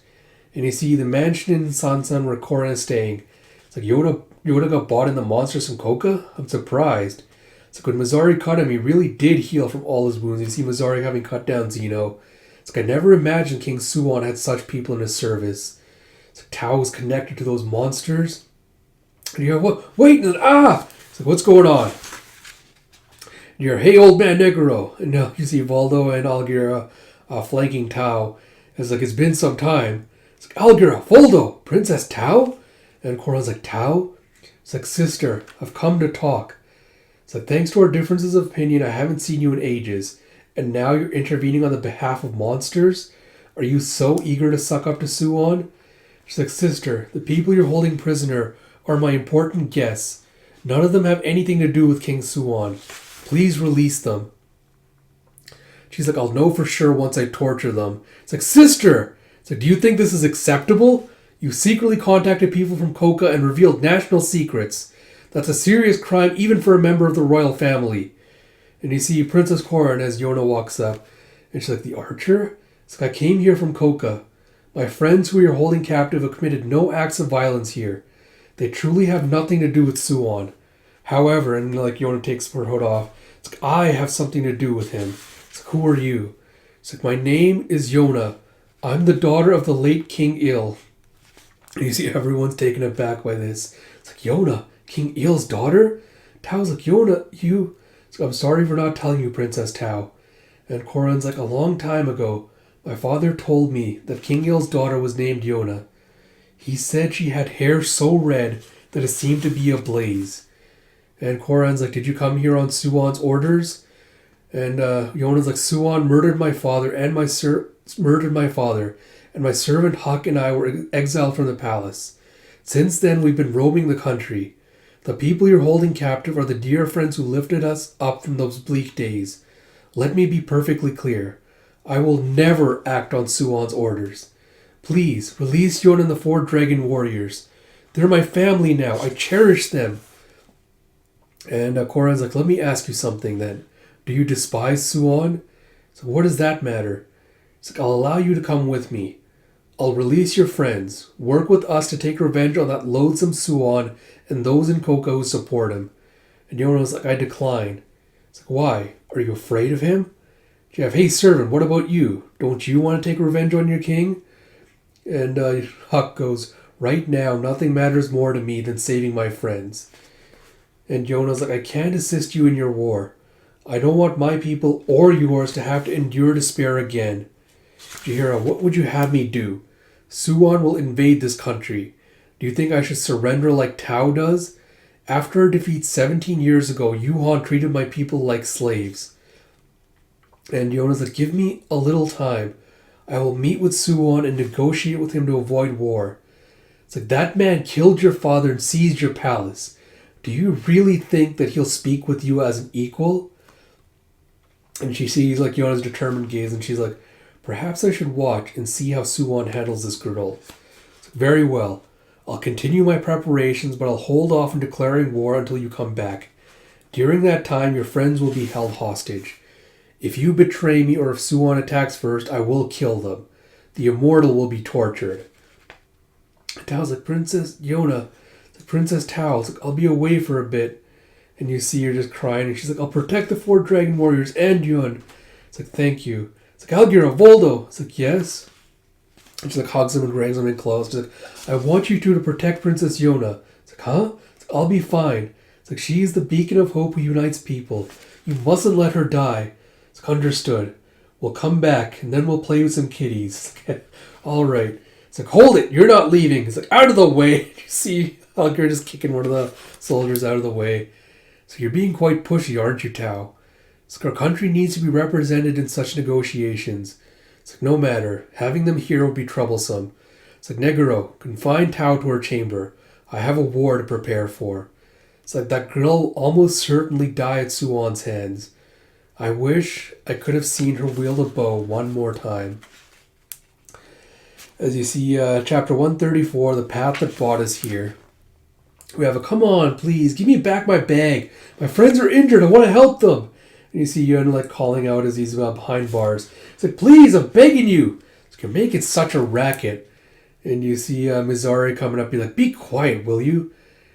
And you see the mansion in Sansan where Korin is staying. It's like, Yoda got bought in the monsters from Koka? I'm surprised. It's like, when Mizari cut him, he really did heal from all his wounds. You see Mizari having cut down Zeno. It's like, I never imagined King Suwon had such people in his service. It's like, Tao was connected to those monsters. And you hear, what? Wait! And It's like, what's going on? And you hear, hey, old man Negro. And now you see Valdo and Algira flanking Tao. It's like, it's been some time. It's like, Algira, Voldo, Princess Tao? And Koron's like, Tao? It's like, sister, I've come to talk. It's like, thanks to our differences of opinion, I haven't seen you in ages. And now you're intervening on the behalf of monsters? Are you so eager to suck up to Suwon? She's like, sister, the people you're holding prisoner are my important guests. None of them have anything to do with King Suwon. Please release them. She's like, I'll know for sure once I torture them. It's like, sister! It's like, do you think this is acceptable? You secretly contacted people from Koka and revealed national secrets. That's a serious crime even for a member of the royal family. And you see Princess Korin as Yona walks up. And she's like, the archer? It's like, I came here from Koka. My friends who you're holding captive have committed no acts of violence here. They truly have nothing to do with Suwon. However, and like Yona takes her hood off, it's like, I have something to do with him. It's like, who are you? It's like, my name is Yona. I'm the daughter of the late King Il. And you see everyone's taken aback by this. It's like, Yona, King Il's daughter? Tao's like, Yona, you... It's like, I'm sorry for not telling you, Princess Tao. And Korin's like, a long time ago, my father told me that King Il's daughter was named Yona. He said she had hair so red that it seemed to be ablaze. And Korin's like, did you come here on Suwon's orders? And Yona's like, Suwon murdered my father and and my servant Huck and I were exiled from the palace. Since then, we've been roaming the country. The people you're holding captive are the dear friends who lifted us up from those bleak days. Let me be perfectly clear. I will never act on Suon's orders. Please, release Yona and the 4 dragon warriors. They're my family now. I cherish them. And Koran's like, let me ask you something then. Do you despise Suon? So what does that matter? It's like, I'll allow you to come with me. I'll release your friends. Work with us to take revenge on that loathsome Suon and those in Koka who support him. And Yona was like, I decline. It's like, why? Are you afraid of him? Jeff, hey servant, what about you? Don't you want to take revenge on your king? And Huck goes, right now, nothing matters more to me than saving my friends. And Yona's like, I can't assist you in your war. I don't want my people or yours to have to endure despair again. Jaheira, what would you have me do? Suon will invade this country. Do you think I should surrender like Tao does? After our defeat 17 years ago, Yuhan treated my people like slaves. And Yona's like, give me a little time. I will meet with Suon and negotiate with him to avoid war. It's like, that man killed your father and seized your palace. Do you really think that he'll speak with you as an equal? And she sees like Yona's determined gaze and she's like, perhaps I should watch and see how Suon handles this girl. It's like, very well. I'll continue my preparations, but I'll hold off on declaring war until you come back. During that time, your friends will be held hostage. If you betray me or if Suon attacks first, I will kill them. The immortal will be tortured. Tao's like, Princess Yona, it's like, Princess Tao, it's like, I'll be away for a bit. And you see her just crying, and she's like, I'll protect the 4 dragon warriors and Yun. It's like, thank you. It's like, Algira, Voldo. It's like, yes. And she like hugs him and drags him in close. She's like, I want you two to protect Princess Yona. It's like, huh? It's like, I'll be fine. It's like, she's the beacon of hope who unites people. You mustn't let her die. It's like, understood. We'll come back, and then we'll play with some kitties. It's like, all right. It's like, hold it. You're not leaving. It's like, out of the way. You see Algira just kicking one of the soldiers out of the way. So you're being quite pushy, aren't you, Tao? It's like, our country needs to be represented in such negotiations. It's like, no matter. Having them here will be troublesome. It's like, Neguro, confine Tao to her chamber. I have a war to prepare for. It's like, that girl will almost certainly die at Suon's hands. I wish I could have seen her wield a bow one more time. As you see, chapter 134, The Path That Brought Us Here. We have a, come on, please, give me back my bag. My friends are injured, I want to help them. And you see Yun like calling out as he's behind bars. It's like, please, I'm begging you. It's like, you're making such a racket. And you see Mizari coming up, be like, be quiet, will you?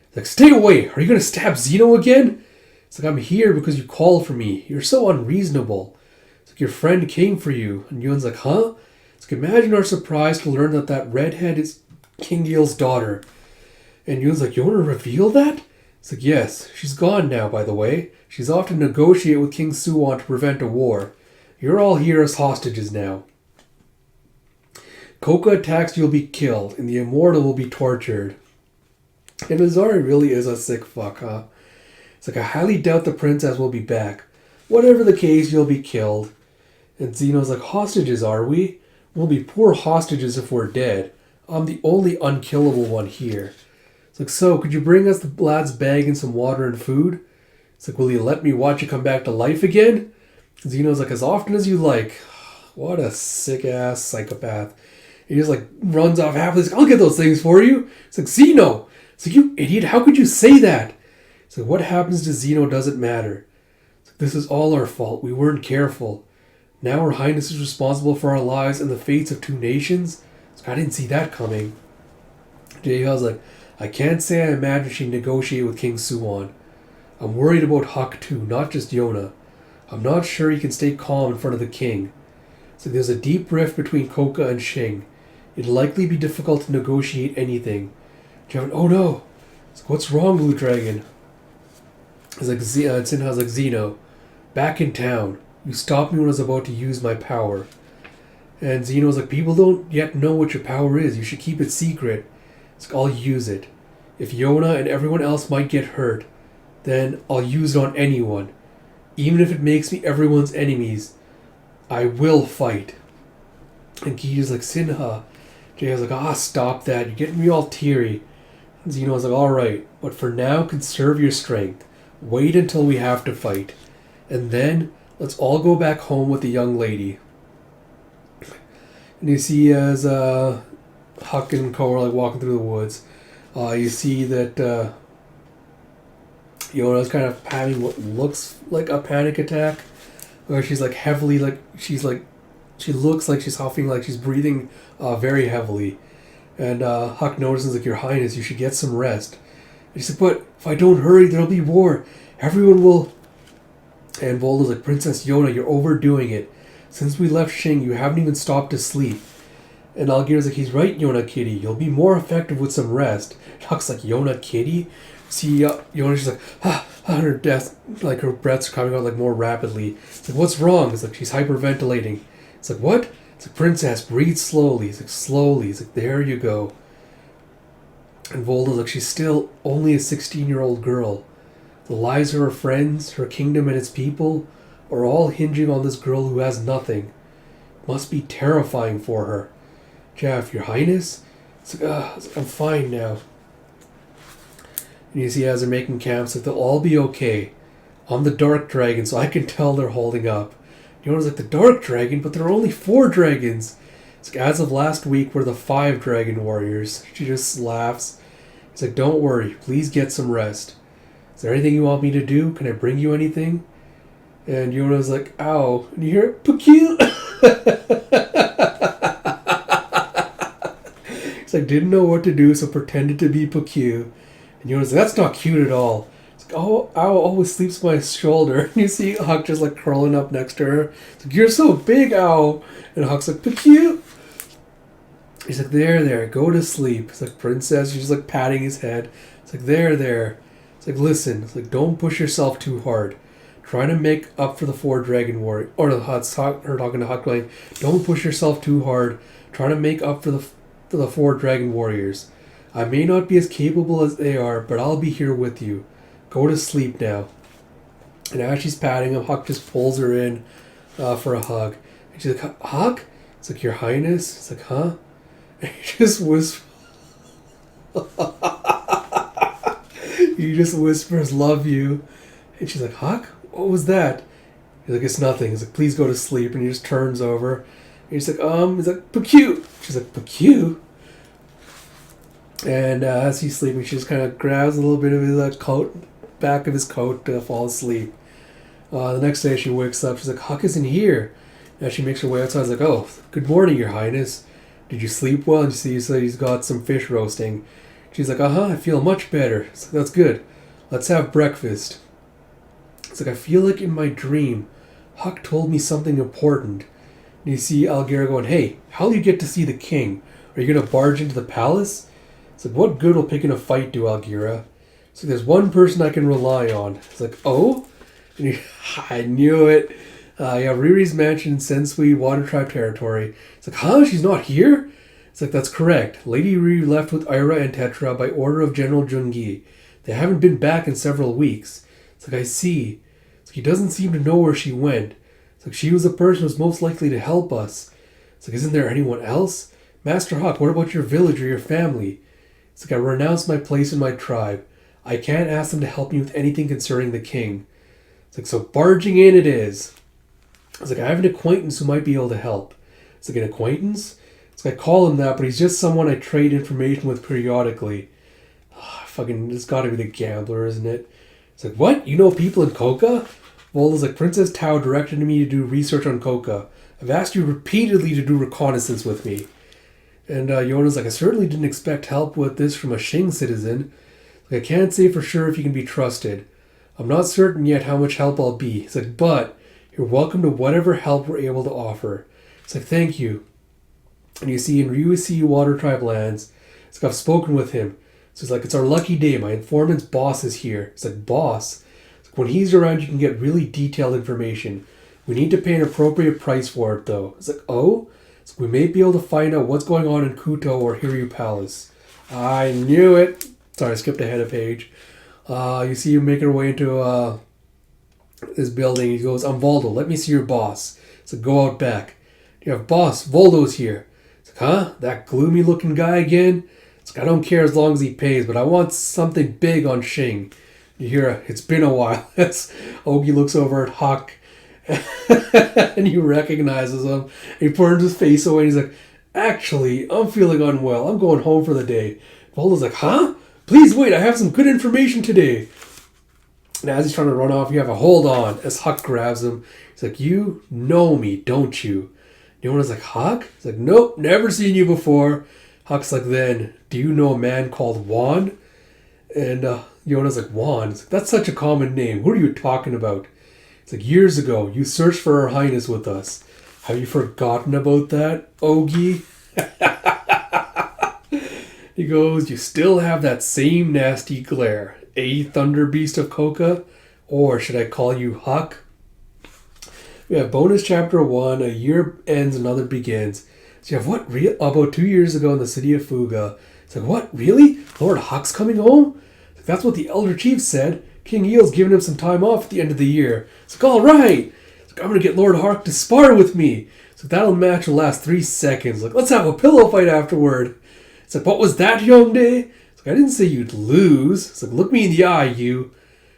It's like, stay away. Are you going to stab Zeno again? It's like, I'm here because you called for me. You're so unreasonable. It's like, your friend came for you. And Yun's like, huh? It's like, imagine our surprise to learn that that redhead is King Gil's daughter. And Yun's like, you want to reveal that? It's like, yes. She's gone now, by the way. She's off to negotiate with King Suon to prevent a war. You're all here as hostages now. Koka attacks, you'll be killed, and the immortal will be tortured. And Mizari really is a sick fuck, huh? It's like, I highly doubt the princess will be back. Whatever the case, you'll be killed. And Zeno's like, hostages, are we? We'll be poor hostages if we're dead. I'm the only unkillable one here. It's like, so, could you bring us the lad's bag and some water and food? It's like, will you let me watch you come back to life again? Zeno's like, as often as you like. What a sick-ass psychopath. He just like runs off happily. He's like, I'll get those things for you. It's like, Zeno! It's like, you idiot, how could you say that? It's like, what happens to Zeno doesn't matter. It's like, this is all our fault. We weren't careful. Now Her Highness is responsible for our lives and the fates of 2 nations? It's like, I didn't see that coming. Jaeha's like, I can't say I imagine she'd negotiate with King Suon. I'm worried about Huck too, not just Yona. I'm not sure he can stay calm in front of the king. So there's a deep rift between Koka and Shing. It'd likely be difficult to negotiate anything. Oh no! It's like, what's wrong, Blue Dragon? It's like, Sinha's like, Zeno, back in town. You stopped me when I was about to use my power. And Zeno's like, people don't yet know what your power is. You should keep it secret. It's like, I'll use it. If Yona and everyone else might get hurt, then I'll use it on anyone. Even if it makes me everyone's enemies, I will fight. And Kija's like, Sinha, Jay was like, stop that. You're getting me all teary. And Zeno was like, alright, but for now, conserve your strength. Wait until we have to fight. And then, let's all go back home with the young lady. And you see as Huck and Co are like walking through the woods, you see that Yona's kind of having what looks like a panic attack, where she's like heavily, she looks like she's huffing, like she's breathing very heavily. And Huck notices, like, Your Highness, you should get some rest. And she said, but if I don't hurry, there'll be war. Everyone will... And Voldo's like, Princess Yona, you're overdoing it. Since we left Shing, you haven't even stopped to sleep. And Algira's like, he's right, Yona Kitty. You'll be more effective with some rest. Huck's like, Yona Kitty? See, Yona, she's like, her death, like, her breaths are coming out, like, more rapidly. It's like, what's wrong? It's like, she's hyperventilating. It's like, what? It's like, Princess, breathe slowly. It's like, slowly. It's like, there you go. And Voldo's like, she's still only a 16-year-old girl. The lives of her friends, her kingdom and its people are all hinging on this girl who has nothing. It must be terrifying for her. Jeff, Your Highness? It's like, I'm fine now. And you see as they're making camps, like, they'll all be okay. I'm the Dark Dragon, so I can tell they're holding up. Yona's like, the Dark Dragon? But there are only 4 dragons. It's like, as of last week, we're the 5 dragon warriors. She just laughs. He's like, don't worry. Please get some rest. Is there anything you want me to do? Can I bring you anything? And Yona's like, ow. And you hear it, Pecu! He's like, didn't know what to do, so pretended to be Pecu. And Yona's like, that's not cute at all. It's like, oh, ow, always sleeps on my shoulder. And you see Huck just like curling up next to her. It's like, you're so big, ow. And Huck's like, Pecu! He's like, there, go to sleep. It's like, Princess. She's just like patting his head. It's like, there. It's like, listen. It's like, don't push yourself too hard. Trying to make up for the 4 dragon warriors. Or her talking to Huck, going, don't push yourself too hard. Trying to make up for the 4 dragon warriors. I may not be as capable as they are, but I'll be here with you. Go to sleep now. And as she's patting him, Huck just pulls her in for a hug. And she's like, Huck? It's like, Your Highness? It's like, huh? And he just whispers. He just whispers, love you. And she's like, Huck? What was that? He's like, it's nothing. He's like, please go to sleep. And he just turns over. And he's like, he's like, Pecu. She's like, Pecu? And as he's sleeping, she just kind of grabs a little bit of his coat, back of his coat to fall asleep. The next day she wakes up. She's like, Huck isn't here. And as she makes her way outside, she's like, oh, good morning, Your Highness. Did you sleep well? And you see, so he's got some fish roasting. She's like, I feel much better. It's like, that's good. Let's have breakfast. It's like, I feel like in my dream, Huck told me something important. And you see Algira going, hey, how'll you get to see the king? Are you going to barge into the palace? It's like, what good will picking a fight do, Algira? So there's one person I can rely on. It's like, oh? And I knew it. Riri's mansion in Sensui Water Tribe territory. It's like, huh? She's not here? It's like, that's correct. Lady Riri left with Ira and Tetra by order of General Jungi. They haven't been back in several weeks. It's like, I see. It's like, he doesn't seem to know where she went. It's like, she was the person who's most likely to help us. It's like, isn't there anyone else? Master Huck, what about your village or your family? It's like, I renounced my place in my tribe. I can't ask them to help me with anything concerning the king. It's like, so barging in it is. It's like, I have an acquaintance who might be able to help. It's like, an acquaintance? It's like, I call him that, but he's just someone I trade information with periodically. It's gotta be the gambler, isn't it? It's like, what? You know people in Coca? Volda's like, Princess Tao directed me to do research on Coca. I've asked you repeatedly to do reconnaissance with me. And Yona's like, I certainly didn't expect help with this from a Shing citizen. Like, I can't say for sure if you can be trusted. I'm not certain yet how much help I'll be. It's like, but you're welcome to whatever help we're able to offer. It's like, thank you. And you see in Ryusi Water Tribe lands, it's like, I've spoken with him. So it's like, it's our lucky day. My informant's boss is here. It's like, boss? It's like, when he's around, you can get really detailed information. We need to pay an appropriate price for it, though. It's like, oh? It's like, we may be able to find out what's going on in Kuto or Hiryu Palace. I knew it. Sorry, I skipped ahead a page. You see him making her way into this building. He goes, I'm Voldo. Let me see your boss. So go out back. You have boss. Voldo's here. So It's like, huh? That gloomy looking guy again? It's like, I don't care as long as he pays, but I want something big on Shing. You hear it's been a while. As Ogi looks over at Huck and he recognizes him. He turns his face away and he's like, actually, I'm feeling unwell. I'm going home for the day. Volda's like, huh? Please wait, I have some good information today. And as he's trying to run off, you have a hold on as Huck grabs him. He's like, you know me, don't you? Yona's like, Huck? He's like, nope, never seen you before. Huck's like, then, do you know a man called Juan? And Yona's like, Juan? He's like, that's such a common name. Who are you talking about? It's like, years ago, you searched for Her Highness with us. Have you forgotten about that, Ogie? He goes, you still have that same nasty glare. Thunder Beast of Coca? Or should I call you Huck? We have bonus chapter 1, a year ends, another begins. So you have what? About 2 years ago in the city of Fuga. It's like, what? Really? Lord Huck's coming home? Like, that's what the Elder Chief said. King Eel's giving him some time off at the end of the year. It's like, all right. It's like, I'm going to get Lord Huck to spar with me. So that'll match will last 3 seconds. Like, let's have a pillow fight afterward. It's like, what was that, young day? It's like, I didn't say you'd lose. It's like, look me in the eye, you.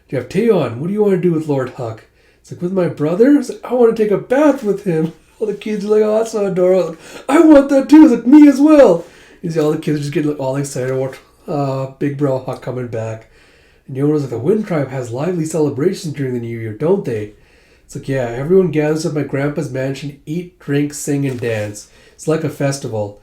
You have Taeyeon. What do you want to do with Lord Huck? It's like, with my brother? It's like, I want to take a bath with him. All the kids are like, oh, that's so adorable. Like, I want that too. It's like, me as well. You see all the kids are just getting like, all excited about Big Bro Huck coming back. And Yona's like, the Wind Tribe has lively celebrations during the New Year, don't they? It's like, yeah, everyone gathers at my grandpa's mansion to eat, drink, sing, and dance. It's like a festival.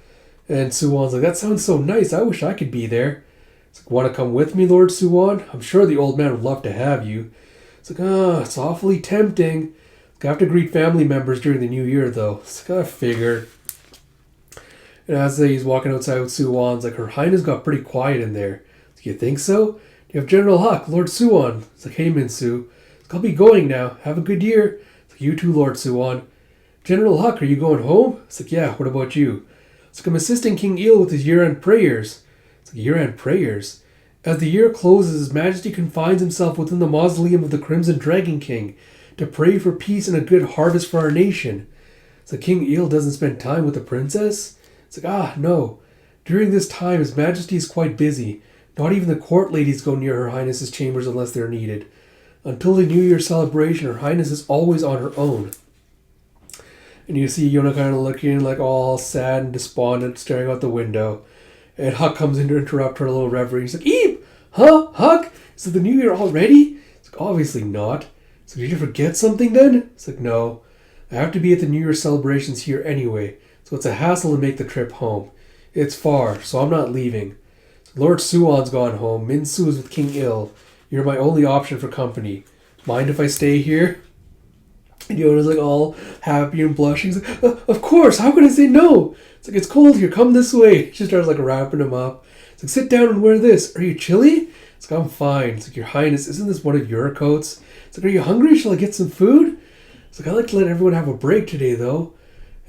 And Suwon's like, that sounds so nice. I wish I could be there. It's like, want to come with me, Lord Suwon? I'm sure the old man would love to have you. It's like, it's awfully tempting. I have to greet family members during the New Year, though. It's like, I figured. And as he's walking outside with Suwon's like, Her Highness got pretty quiet in there. It's like, you think so? You have General Huck, Lord Suwon. It's like, hey, Minsu. It's like, I'll be going now. Have a good year. It's like, you too, Lord Suwon. General Huck, are you going home? It's like, yeah, what about you? It's like, I'm assisting King Eel with his year-end prayers. It's like, year-end prayers? As the year closes, His Majesty confines himself within the mausoleum of the Crimson Dragon King to pray for peace and a good harvest for our nation. It's like, King Eel doesn't spend time with the princess? It's like, no. During this time, His Majesty is quite busy. Not even the court ladies go near Her Highness's chambers unless they're needed. Until the New Year celebration, Her Highness is always on her own. And you see Yona kind of looking like all sad and despondent, staring out the window. And Huck comes in to interrupt her little reverie. He's like, Eep! Huh? Huck? Is it the New Year already? It's like, obviously not. So did you forget something then? It's like, no. I have to be at the New Year celebrations here anyway. So it's a hassle to make the trip home. It's far, so I'm not leaving. So Lord Suwon's gone home. Minsu is with King Il. You're my only option for company. Mind if I stay here? And Yona's like all happy and blushing. He's like, of course, how could I say no? It's like, it's cold here, come this way. She starts like wrapping him up. It's like, sit down and wear this. Are you chilly? It's like, I'm fine. It's like, Your Highness, isn't this one of your coats? It's like, are you hungry? Shall I get some food? It's like, I like to let everyone have a break today though.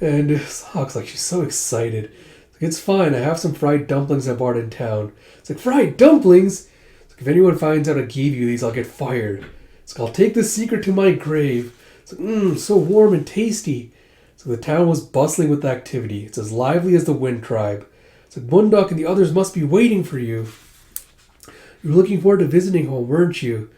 And Huck's like, she's so excited. It's like, it's fine, I have some fried dumplings I bought in town. It's like, fried dumplings? It's like, if anyone finds out I gave you these, I'll get fired. It's like, I'll take this secret to my grave. It's like, so warm and tasty. So the town was bustling with activity. It's as lively as the Wind Tribe. It's like, Moonduk and the others must be waiting for you. You were looking forward to visiting home, weren't you?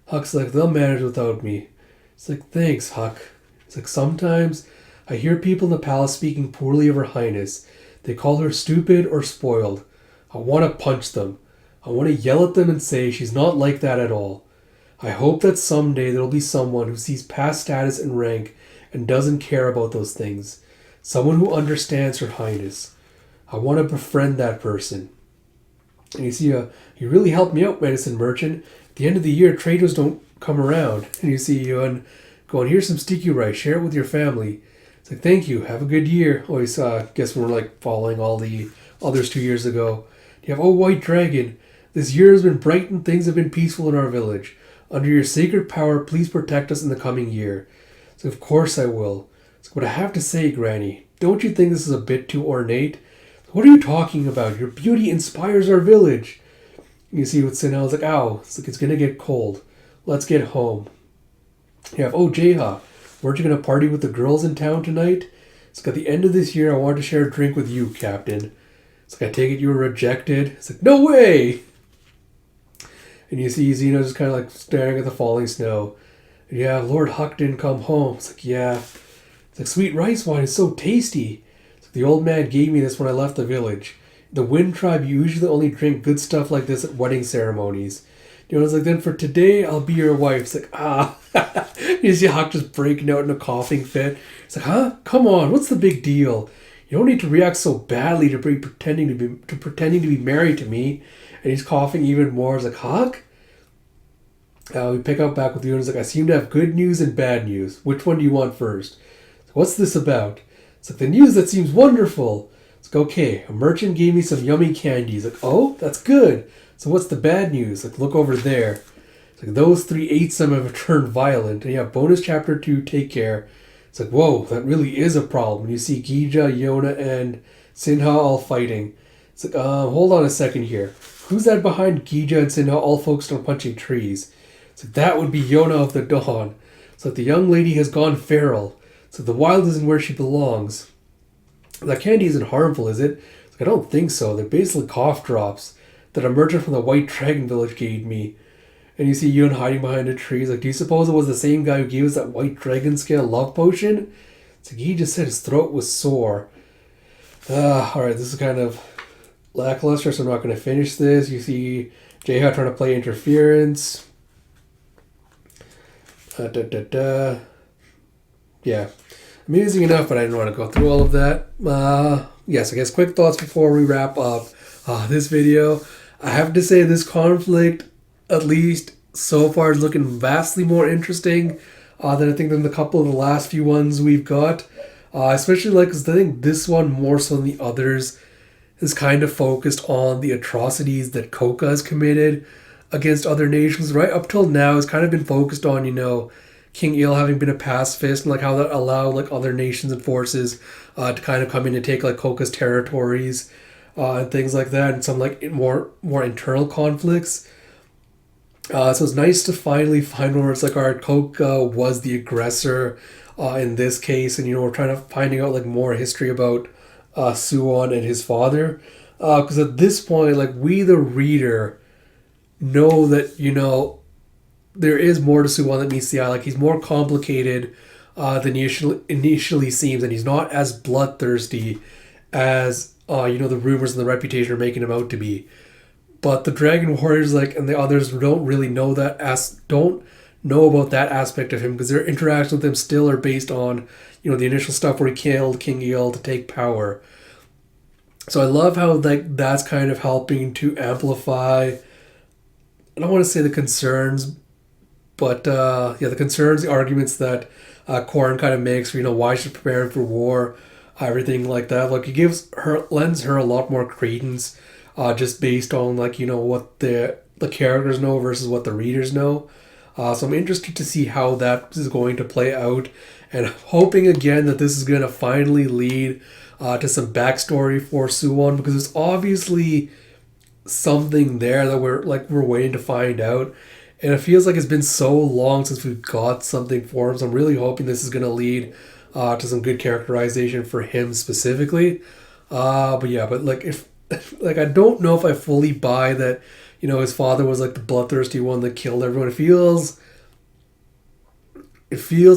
Huck's like, they'll manage without me. It's like, thanks, Huck. It's like, sometimes I hear people in the palace speaking poorly of Her Highness. They call her stupid or spoiled. I want to punch them. I want to yell at them and say she's not like that at all. I hope that someday there'll be someone who sees past status and rank and doesn't care about those things. Someone who understands Her Highness. I want to befriend that person. And you see, you really helped me out, medicine merchant. At the end of the year, traders don't come around. And you see you going, here's some sticky rice. Share it with your family. It's like, thank you. Have a good year. Always guess we're like following all the others 2 years ago. You have, White Dragon. This year has been bright and things have been peaceful in our village. Under your sacred power, please protect us in the coming year. So of course I will. So what I have to say, Granny, don't you think this is a bit too ornate? What are you talking about? Your beauty inspires our village. You see with Sinel's like, it's like, it's going to get cold. Let's get home. You have, Jeha, weren't you going to party with the girls in town tonight? It's like, at the end of this year, I want to share a drink with you, Captain. It's like, I take it you were rejected. It's like, no way! And you see Xena just kind of like staring at the falling snow. And yeah, Lord Huck didn't come home. It's like, yeah. It's like, sweet rice wine is so tasty. It's like, the old man gave me this when I left the village. The Wind Tribe usually only drink good stuff like this at wedding ceremonies. It's like, then for today, I'll be your wife. It's like, ah. You see Huck just breaking out in a coughing fit. It's like, huh? Come on, what's the big deal? You don't need to react so badly to be pretending to be married to me. And he's coughing even more. It's like, Huck? We pick up back with you, and it's like, I seem to have good news and bad news. Which one do you want first? Like, what's this about? It's like, the news that seems wonderful. It's like, okay, a merchant gave me some yummy candies. Like, oh, that's good. So what's the bad news? Like, look over there. It's like, those 3 ate some have turned violent. And you have bonus chapter 2, take care. It's like, whoa, that really is a problem. You see Gija, Yona, and Sinha all fighting. It's like, hold on a second here. Who's that behind Gija and Sinha all focused on punching trees? It's like, that would be Yona of the Dawn. It's like, the young lady has gone feral. So the wild isn't where she belongs. That candy isn't harmful, is it? It's like, I don't think so. They're basically cough drops that a merchant from the White Dragon Village gave me. And you see Yun hiding behind a tree. He's like, do you suppose it was the same guy who gave us that White Dragon Scale love potion? It's like, he just said his throat was sore. Alright, this is kind of lackluster, so I'm not going to finish this. You see Jeha trying to play interference. Yeah. Amusing enough, but I didn't want to go through all of that. Yes, I guess quick thoughts before we wrap up this video. I have to say this conflict, at least so far, is looking vastly more interesting than I think than the couple of the last few ones we've got. Especially like, because I think this one more so than the others is kind of focused on the atrocities that Coca has committed against other nations. Right up till now, it's kind of been focused on, King Il having been a pacifist and like how that allowed like other nations and forces to kind of come in and take like Coca's territories and things like that, and some like more internal conflicts. So it's nice to finally find one where it's like, all right, Coca was the aggressor in this case, and we're trying to finding out like more history about Suwon and his father, because at this point, like, we the reader know that there is more to Suwon that meets the eye. Like, he's more complicated than he initially seems, and he's not as bloodthirsty as the rumors and the reputation are making him out to be. But the Dragon Warriors, like, and the others don't really know don't know about that aspect of him, because their interactions with him still are based on the initial stuff where he killed King Il to take power. So I love how like that's kind of helping to amplify, I don't want to say the concerns, but the concerns, the arguments that Korn kind of makes for why she's preparing for war, everything like that. Like, it lends her a lot more credence, just based on like what the characters know versus what the readers know. So I'm interested to see how that is going to play out, and hoping again that this is going to finally lead to some backstory for Suwon, because there's obviously something there that we're waiting to find out, and it feels like it's been so long since we've got something for him. So I'm really hoping this is going to lead to some good characterization for him specifically. But like, if like, I don't know if I fully buy that his father was like the bloodthirsty one that killed everyone. It feels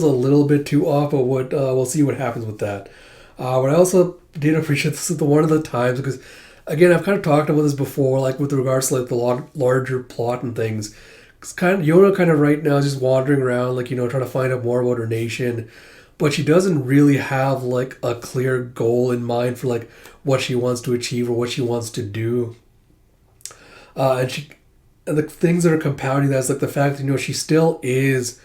a little bit too off, but we'll see what happens with that. But I also did appreciate this at the one of the times, because again, I've kind of talked about this before, like with regards to like the larger plot and things. It's Yona kind of right now is just wandering around, like trying to find out more about her nation, but she doesn't really have like a clear goal in mind for like what she wants to achieve or what she wants to do. And the things that are compounding that is like the fact that she still is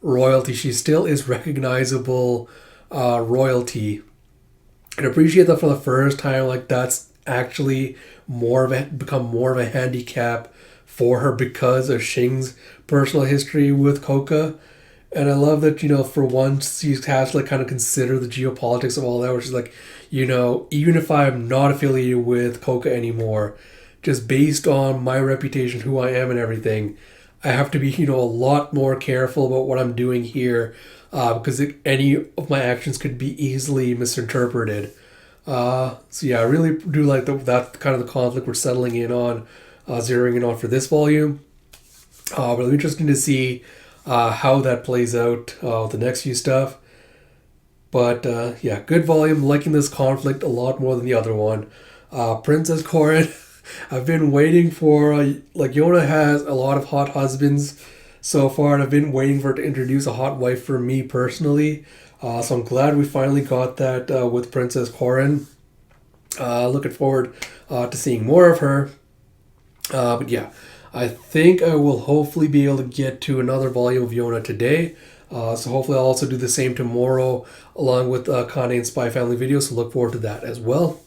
royalty, she still is recognizable royalty, and appreciate that for the first time, like that's actually become more of a handicap for her because of Shing's personal history with Coca. And I love that for once she has to like kind of consider the geopolitics of all that, where she's like, even if I'm not affiliated with Coca anymore, just based on my reputation, who I am and everything, I have to be, a lot more careful about what I'm doing here, because any of my actions could be easily misinterpreted. So yeah, I really do like that kind of the conflict we're settling in on, zeroing in on for this volume. But it'll be interesting to see how that plays out with the next few stuff. But yeah, good volume. Liking this conflict a lot more than the other one. Princess Corin, I've been waiting for, like, Yona has a lot of hot husbands so far, and I've been waiting for her to introduce a hot wife for me personally. So I'm glad we finally got that with Princess Corin. Looking forward to seeing more of her. But yeah, I think I will hopefully be able to get to another volume of Yona today. So hopefully I'll also do the same tomorrow along with Kanye and Spy Family videos. So look forward to that as well.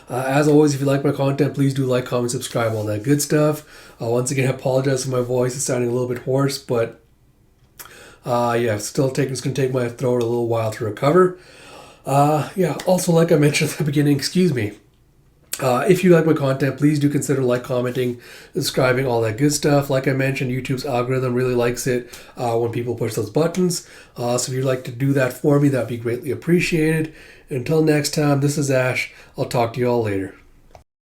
As always, if you like my content, please do like, comment, subscribe, all that good stuff. Once again, I apologize for my voice. It's sounding a little bit hoarse, but yeah, it's going to take my throat a little while to recover. Yeah, also, like I mentioned at the beginning, excuse me. If you like my content, please do consider like, commenting, subscribing, all that good stuff. Like I mentioned, YouTube's algorithm really likes it when people push those buttons. So if you'd like to do that for me, that'd be greatly appreciated. Until next time, this is Ash. I'll talk to you all later.